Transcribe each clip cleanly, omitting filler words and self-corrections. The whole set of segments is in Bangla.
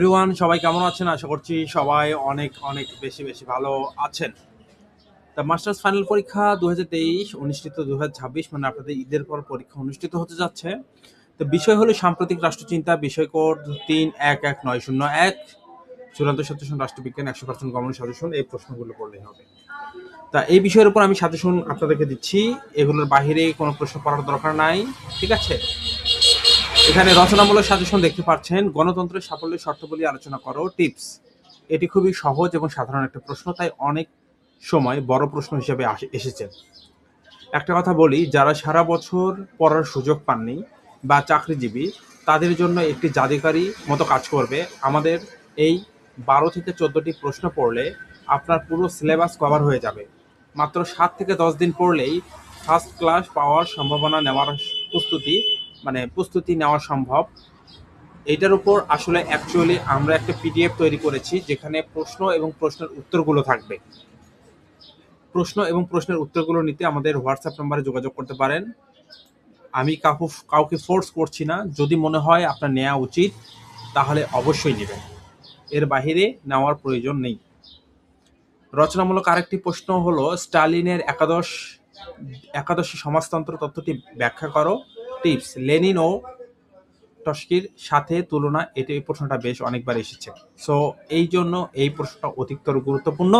এভরিওয়ান, সবাই কেমন আছেন? আশা করছি সবাই অনেক অনেক বেশি বেশি ভালো আছেন। তা মাস্টার্স ফাইনাল পরীক্ষা 2023 অনুষ্ঠিত 2026 মানে আপনাদের ঈদের পর পরীক্ষা অনুষ্ঠিত হতে যাচ্ছে। তো বিষয় হলো সাম্প্রতিক রাষ্ট্রচিন্তা, বিষয় কোড 311901, চূড়ান্ত সাজেশন রাষ্ট্রবিজ্ঞান 100% কমন সাজেশন। এই প্রশ্নগুলো পড়লেই হবে। তা এই বিষয়ের উপর আমি সাজেশন আপনাদেরকে দিচ্ছি। এগুলোর বাহিরে কোনো প্রশ্ন পড়ার দরকার নাই, ঠিক আছে? এখানে রচনামূলক সাজেশন দেখতে পাচ্ছেন। গণতন্ত্রের সাফল্যের শর্তাবলী আলোচনা করো, টিপস। এটি খুবই সহজ এবং সাধারণ একটা প্রশ্ন, তাই অনেক সময় বড় প্রশ্ন হিসেবে এসেছে। একটা কথা বলি, যারা সারা বছর পড়ার সুযোগ পাননি বা চাকরিজীবী, তাদের জন্য একটি জাদুকারী মতো কাজ করবে। আমাদের এই 12 থেকে 14টি প্রশ্ন পড়লে আপনার পুরো সিলেবাস কভার হয়ে যাবে। মাত্র 7 থেকে 10 দিন পড়লেই ফার্স্ট ক্লাস পাওয়ার সম্ভাবনা নেওয়ার প্রস্তুতি নেওয়া সম্ভব। এইটার উপর আসলে অ্যাকচুয়ালি আমরা একটা পিডিএফ তৈরি করেছি, যেখানে প্রশ্ন এবং প্রশ্নের উত্তরগুলো থাকবে। প্রশ্ন এবং প্রশ্নের উত্তরগুলো নিতে আমাদের হোয়াটসঅ্যাপ নাম্বারে যোগাযোগ করতে পারেন। আমি কাউকে ফোর্স করছি না। যদি মনে হয় আপনার নেওয়া উচিত, তাহলে অবশ্যই নেবেন। এর বাহিরে নেওয়ার প্রয়োজন নেই। রচনামূলক আরেকটি প্রশ্ন হলো, স্টালিনের একাদশী সমাজতন্ত্র তত্ত্বটি ব্যাখ্যা করো, টিপস। লেনিন ও টস্কির সাথে তুলনা, এই প্রশ্নটা বেশ অনেকবার এসেছে। সো এই জন্য এই প্রশ্নটা অধিকতর গুরুত্বপূর্ণ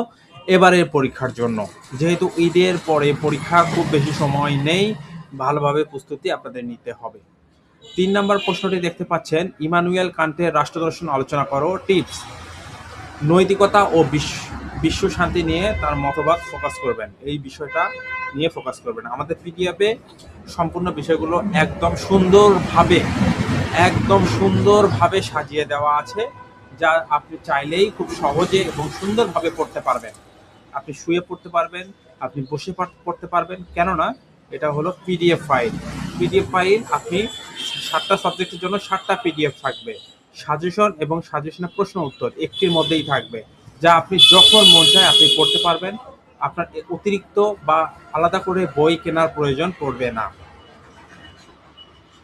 এবারের পরীক্ষার জন্য। যেহেতু ঈদের পরে পরীক্ষা, খুব বেশি সময় নেই, ভালোভাবে প্রস্তুতি আপনাদের নিতে হবে। 3 নম্বর প্রশ্নটি দেখতে পাচ্ছেন, ইমানুয়েল কান্টের রাষ্ট্রদর্শন আলোচনা করো, টিপস। নৈতিকতা ও বিশ্ব শান্তি নিয়ে তার মতবাদ ফোকাস করবেন। এই বিষয়টা নিয়ে ফোকাস করবেন। আমাদের পিডিএফে সম্পূর্ণ বিষয়গুলো একদম সুন্দরভাবে সাজিয়ে দেওয়া আছে, যা আপনি চাইলেই খুব সহজে এবং সুন্দরভাবে পড়তে পারবেন। আপনি শুয়ে পড়তে পারবেন, আপনি বসে পড়তে পারবেন, কেননা এটা হলো পিডিএফ ফাইল। আপনি 7টা সাবজেক্টের জন্য 7টা পিডিএফ থাকবে। সাজেশন এবং সাজেশনের প্রশ্ন উত্তর একটির মধ্যেই থাকবে, যা আপনি যখন মন চায় আপনি পড়তে পারবেন। আপনার অতিরিক্ত বা আলাদা করে বই কেনার প্রয়োজন পড়বে না।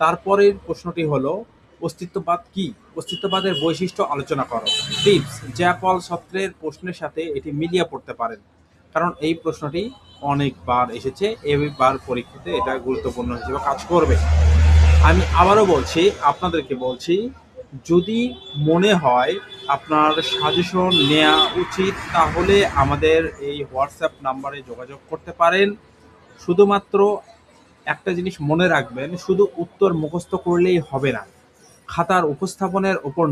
তারপরের প্রশ্নটি হলো, অস্তিত্ববাদ কি? অস্তিত্ববাদের বৈশিষ্ট্য আলোচনা করো, টিপস। জ্যাপল সত্রের প্রশ্নের সাথে এটি মিলিয়ে পড়তে পারেন, কারণ এই প্রশ্নটি অনেকবার এসেছে। এবার পরীক্ষাতে এটা গুরুত্বপূর্ণ হিসেবে কাজ করবে। আমি আবারও আপনাদেরকে বলছি, যদি মনে হয় আপনার সাজেশন নেওয়া উচিত, তাহলে আমাদের এই হোয়াটসঅ্যাপ নাম্বারে যোগাযোগ করতে পারেন। শুধুমাত্র একটা জিনিস মনে রাখবেন, শুধু উত্তর মুখস্থ করলেই হবে না। খাতার উপস্থাপনের উপর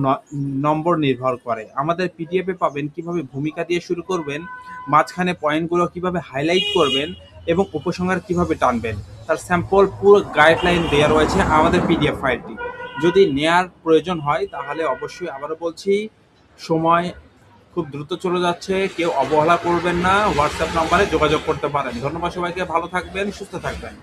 নম্বর নির্ভর করে। আমাদের পিডিএফে পাবেন কিভাবে ভূমিকা দিয়ে শুরু করবেন, মাঝখানে পয়েন্টগুলো কিভাবে হাইলাইট করবেন এবং উপসংহার কিভাবে টানবেন, তার স্যাম্পল পুরো গাইডলাইন দেওয়া রয়েছে আমাদের পিডিএফ ফাইলটি। যদি নেয়ার প্রয়োজন হয় তাহলে অবশ্যই, আবারও বলছি, সময় খুব দ্রুত চলে যাচ্ছে, কেউ অবহেলা করবেন না। হোয়াটসঅ্যাপ নাম্বারে যোগাযোগ করতে পারেন। ধন্যবাদ সবাইকে, ভালো থাকবেন, সুস্থ থাকবেন।